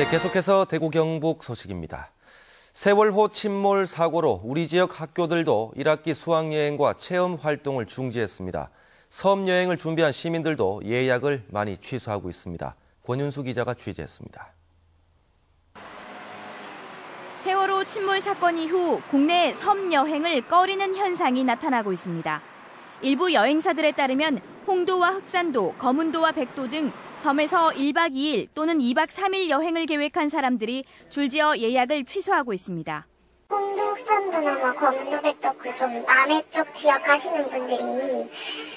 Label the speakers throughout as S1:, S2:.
S1: 네, 계속해서 대구 경북 소식입니다. 세월호 침몰 사고로 우리 지역 학교들도 1학기 수학여행과 체험 활동을 중지했습니다. 섬 여행을 준비한 시민들도 예약을 많이 취소하고 있습니다. 권윤수 기자가 취재했습니다.
S2: 세월호 침몰 사건 이후 국내 섬 여행을 꺼리는 현상이 나타나고 있습니다. 일부 여행사들에 따르면 홍도와 흑산도, 거문도와 백도 등 섬에서 1박 2일 또는 2박 3일 여행을 계획한 사람들이 줄지어 예약을 취소하고 있습니다.
S3: 홍도, 흑산도나 거문도, 백도 좀 남해 쪽 지역 가시는 분들이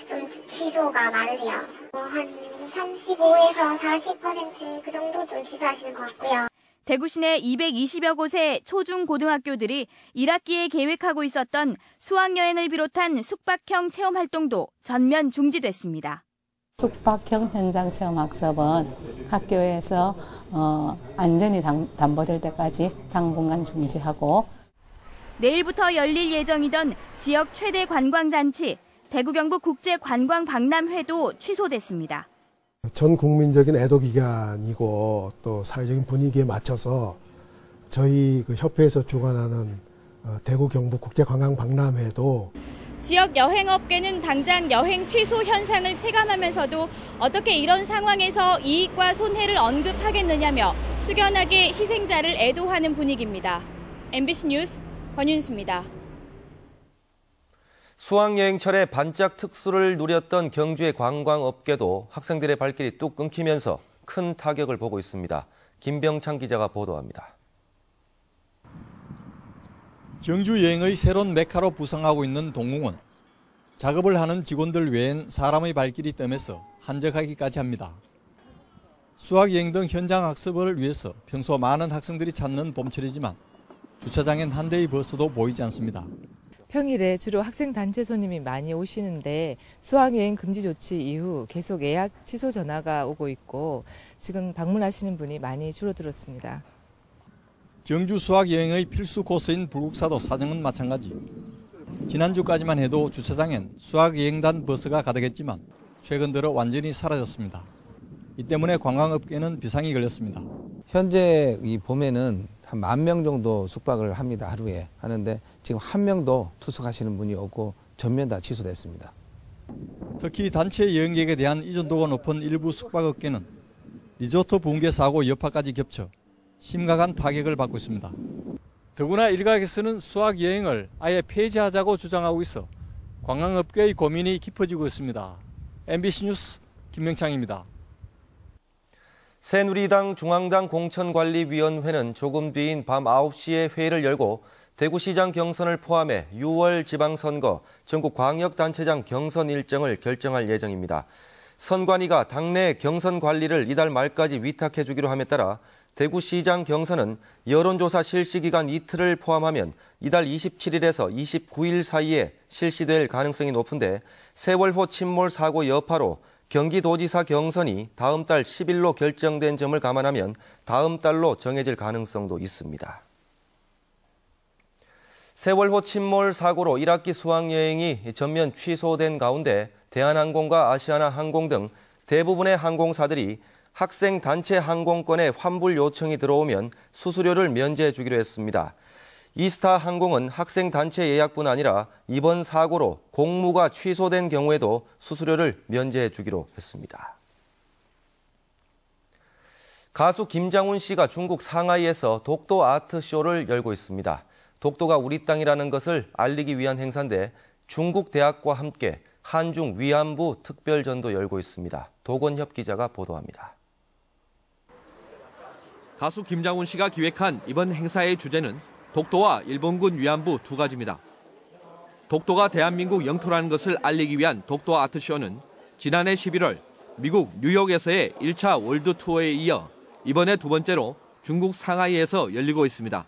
S3: 좀 취소가 많으세요. 한 35에서 40% 그 정도 좀 취소하시는 것 같고요.
S2: 대구 시내 220여 곳의 초중 고등학교들이 1학기에 계획하고 있었던 수학여행을 비롯한 숙박형 체험활동도 전면 중지됐습니다.
S4: 숙박형 현장체험학습은 학교에서 안전이 담보될 때까지 당분간 중지하고
S2: 내일부터 열릴 예정이던 지역 최대 관광잔치 대구 경북 국제관광박람회도 취소됐습니다.
S5: 전 국민적인 애도 기간이고 또 사회적인 분위기에 맞춰서 저희 그 협회에서 주관하는 대구 경북 국제관광박람회도
S2: 지역 여행업계는 당장 여행 취소 현상을 체감하면서도 어떻게 이런 상황에서 이익과 손해를 언급하겠느냐며 숙연하게 희생자를 애도하는 분위기입니다. MBC 뉴스 권윤수입니다.
S1: 수학여행철에 반짝 특수를 누렸던 경주의 관광업계도 학생들의 발길이 뚝 끊기면서 큰 타격을 보고 있습니다. 김병창 기자가 보도합니다.
S6: 경주 여행의 새로운 메카로 부상하고 있는 동궁은 작업을 하는 직원들 외엔 사람의 발길이 뜸해서 한적하기까지 합니다. 수학여행 등 현장 학습을 위해서 평소 많은 학생들이 찾는 봄철이지만 주차장엔 한 대의 버스도 보이지 않습니다.
S7: 평일에 주로 학생 단체 손님이 많이 오시는데 수학여행 금지 조치 이후 계속 예약 취소 전화가 오고 있고 지금 방문하시는 분이 많이 줄어들었습니다.
S6: 경주 수학여행의 필수 코스인 불국사도 사정은 마찬가지. 지난주까지만 해도 주차장엔 수학여행단 버스가 가득했지만 최근 들어 완전히 사라졌습니다. 이 때문에 관광업계는 비상이 걸렸습니다.
S8: 현재 이 봄에는 한 10,000명 정도 숙박을 합니다. 하루에 하는데 지금 한 명도 투숙하시는 분이 없고 전면 다 취소됐습니다.
S6: 특히 단체 여행객에 대한 의존도가 높은 일부 숙박업계는 리조트 붕괴 사고 여파까지 겹쳐 심각한 타격을 받고 있습니다. 더구나 일각에서는 수학여행을 아예 폐지하자고 주장하고 있어 관광업계의 고민이 깊어지고 있습니다. MBC 뉴스 김명창입니다.
S1: 새누리당 중앙당 공천관리위원회는 조금 뒤인 밤 9시에 회의를 열고 대구시장 경선을 포함해 6월 지방선거, 전국광역단체장 경선 일정을 결정할 예정입니다. 선관위가 당내 경선 관리를 이달 말까지 위탁해 주기로 함에 따라 대구시장 경선은 여론조사 실시기간 이틀을 포함하면 이달 27일에서 29일 사이에 실시될 가능성이 높은데 세월호 침몰 사고 여파로 경기도지사 경선이 다음 달 10일로 결정된 점을 감안하면 다음 달로 정해질 가능성도 있습니다. 세월호 침몰 사고로 1학기 수학여행이 전면 취소된 가운데 대한항공과 아시아나항공 등 대부분의 항공사들이 학생 단체 항공권에 환불 요청이 들어오면 수수료를 면제해 주기로 했습니다. 이스타 항공은 학생 단체 예약뿐 아니라 이번 사고로 공무가 취소된 경우에도 수수료를 면제해 주기로 했습니다. 가수 김장훈 씨가 중국 상하이에서 독도 아트쇼를 열고 있습니다. 독도가 우리 땅이라는 것을 알리기 위한 행사인데 중국 대학과 함께 한중 위안부 특별전도 열고 있습니다. 도건협 기자가 보도합니다.
S9: 가수 김장훈 씨가 기획한 이번 행사의 주제는 독도와 일본군 위안부 두 가지입니다. 독도가 대한민국 영토라는 것을 알리기 위한 독도 아트쇼는 지난해 11월 미국 뉴욕에서의 1차 월드 투어에 이어 이번에 두 번째로 중국 상하이에서 열리고 있습니다.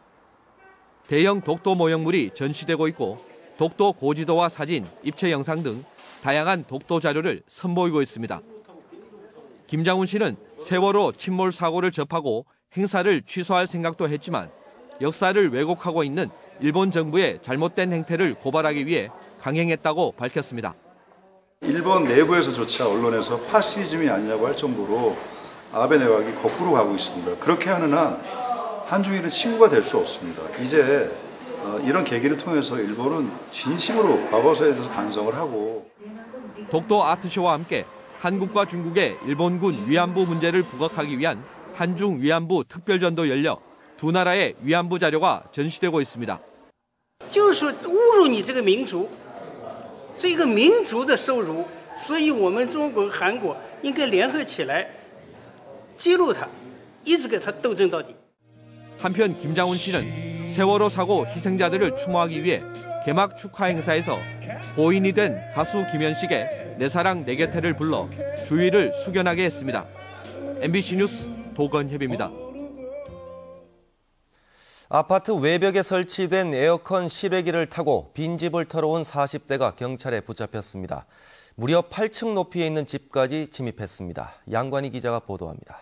S9: 대형 독도 모형물이 전시되고 있고 독도 고지도와 사진, 입체 영상 등 다양한 독도 자료를 선보이고 있습니다. 김장훈 씨는 세월호 침몰 사고를 접하고 행사를 취소할 생각도 했지만 역사를 왜곡하고 있는 일본 정부의 잘못된 행태를 고발하기 위해 강행했다고 밝혔습니다.
S10: 일본 내부에서조차 언론에서 파시즘이 아니냐고 할 정도로 아베 내각이 거꾸로 가고 있습니다. 그렇게 하는 한 한중일은 친구가 될 수 없습니다. 이제 이런 계기를 통해서 일본은 진심으로 과거사에 대해서 반성을 하고
S9: 독도 아트쇼와 함께 한국과 중국의 일본군 위안부 문제를 부각하기 위한 한중 위안부 특별전도 열려 두 나라의 위안부 자료가 전시되고 있습니다.
S11: 就是侮辱你这个民族，是一个民族的羞辱，所以我们中国和韩国应该联合起来揭露它，一直跟他斗争到底。
S9: 한편 김장훈 씨는 세월호 사고 희생자들을 추모하기 위해 개막 축하 행사에서 고인이 된 가수 김현식의 내 사랑 내 곁에를 불러 주의를 숙연하게 했습니다. MBC 뉴스 도건협입니다.
S1: 아파트 외벽에 설치된 에어컨 실외기를 타고 빈집을 털어온 40대가 경찰에 붙잡혔습니다. 무려 8층 높이에 있는 집까지 침입했습니다. 양관희 기자가 보도합니다.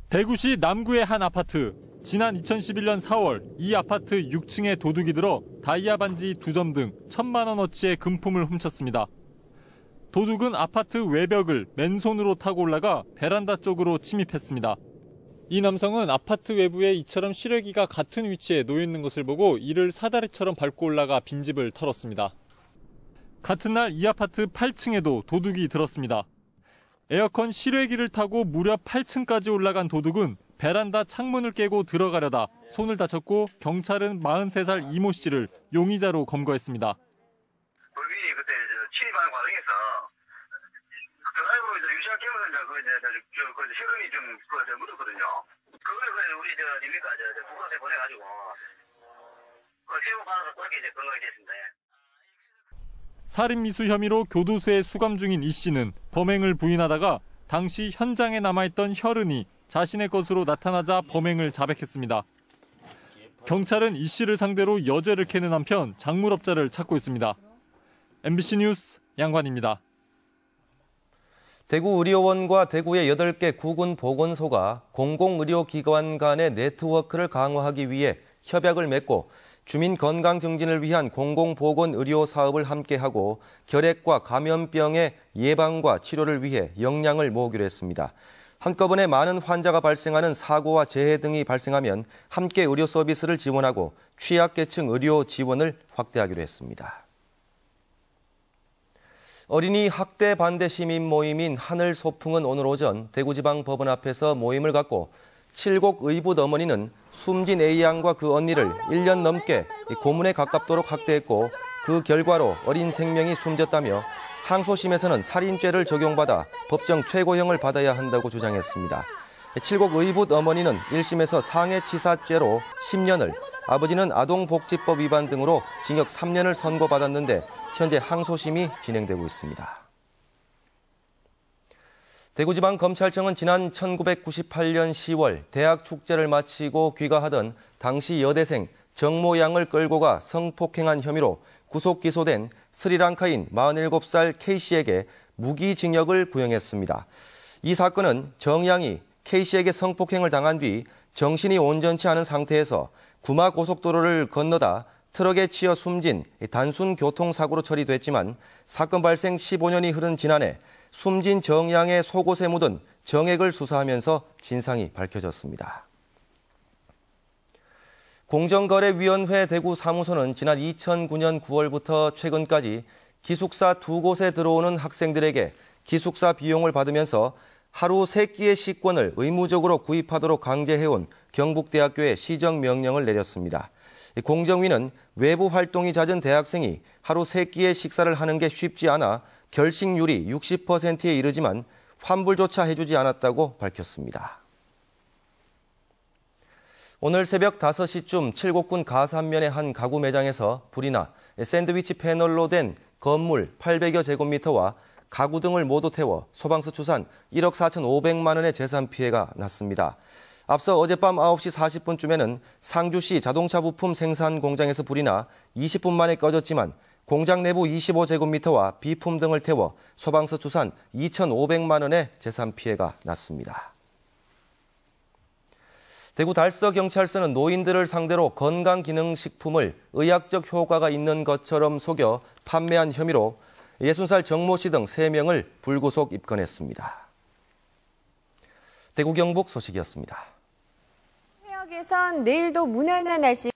S12: 대구시 남구의 한 아파트. 지난 2011년 4월 이 아파트 6층에 도둑이 들어 다이아 반지 2점 등 1,000만 원어치의 금품을 훔쳤습니다. 도둑은 아파트 외벽을 맨손으로 타고 올라가 베란다 쪽으로 침입했습니다. 이 남성은 아파트 외부에 이처럼 실외기가 같은 위치에 놓여 있는 것을 보고 이를 사다리처럼 밟고 올라가 빈집을 털었습니다. 같은 날 이 아파트 8층에도 도둑이 들었습니다. 에어컨 실외기를 타고 무려 8층까지 올라간 도둑은 베란다 창문을 깨고 들어가려다 손을 다쳤고 경찰은 43살 이모 씨를 용의자로 검거했습니다.
S13: 도둑이 그때 침입하는 과정에서 드라이브로 유시한 캠을 그 혈흔이 좀 묻었거든요. 그거를 우리 닙니까 국가세 보내가지고 세워 받아서 그렇게 근거가 됐습니다.
S12: 살인미수 혐의로 교도소에 수감 중인 이 씨는 범행을 부인하다가 당시 현장에 남아있던 혈흔이 자신의 것으로 나타나자 범행을 자백했습니다. 경찰은 이 씨를 상대로 여죄를 캐는 한편 작물업자를 찾고 있습니다. MBC 뉴스 양관입니다.
S1: 대구의료원과 대구의 8개 구군 보건소가 공공의료기관 간의 네트워크를 강화하기 위해 협약을 맺고 주민 건강 증진을 위한 공공보건의료 사업을 함께하고 결핵과 감염병의 예방과 치료를 위해 역량을 모으기로 했습니다. 한꺼번에 많은 환자가 발생하는 사고와 재해 등이 발생하면 함께 의료 서비스를 지원하고 취약계층 의료 지원을 확대하기로 했습니다. 어린이 학대 반대 시민 모임인 하늘소풍은 오늘 오전 대구지방법원 앞에서 모임을 갖고 칠곡 의붓 어머니는 숨진 A양과 그 언니를 1년 넘게 고문에 가깝도록 학대했고 그 결과로 어린 생명이 숨졌다며 항소심에서는 살인죄를 적용받아 법정 최고형을 받아야 한다고 주장했습니다. 칠곡 의붓 어머니는 1심에서 상해치사죄로 10년을, 아버지는 아동복지법 위반 등으로 징역 3년을 선고받았는데 현재 항소심이 진행되고 있습니다. 대구지방검찰청은 지난 1998년 10월 대학 축제를 마치고 귀가하던 당시 여대생 정모 양을 끌고 가 성폭행한 혐의로 구속 기소된 스리랑카인 47살 K씨에게 무기징역을 구형했습니다. 이 사건은 정 양이 K씨에게 성폭행을 당한 뒤 정신이 온전치 않은 상태에서 구마 고속도로를 건너다 트럭에 치여 숨진 단순 교통사고로 처리됐지만 사건 발생 15년이 흐른 지난해 숨진 정양의 속옷에 묻은 정액을 수사하면서 진상이 밝혀졌습니다. 공정거래위원회 대구 사무소는 지난 2009년 9월부터 최근까지 기숙사 2곳에 들어오는 학생들에게 기숙사 비용을 받으면서 하루 3끼의 식권을 의무적으로 구입하도록 강제해온 경북대학교에 시정명령을 내렸습니다. 공정위는 외부 활동이 잦은 대학생이 하루 3끼의 식사를 하는 게 쉽지 않아 결식률이 60%에 이르지만 환불조차 해주지 않았다고 밝혔습니다. 오늘 새벽 5시쯤 칠곡군 가산면의 한 가구 매장에서 불이 나 샌드위치 패널로 된 건물 800여 제곱미터와 가구 등을 모두 태워 소방서 추산 1억 4,500만 원의 재산 피해가 났습니다. 앞서 어젯밤 9시 40분쯤에는 상주시 자동차 부품 생산 공장에서 불이 나 20분 만에 꺼졌지만 공장 내부 25제곱미터와 비품 등을 태워 소방서 추산 2,500만 원의 재산 피해가 났습니다. 대구 달서경찰서는 노인들을 상대로 건강기능식품을 의학적 효과가 있는 것처럼 속여 판매한 혐의로 60살 정모 씨 등 3명을 불구속 입건했습니다. 대구 경북 소식이었습니다.
S14: 해역에선 내일도 무난한 날씨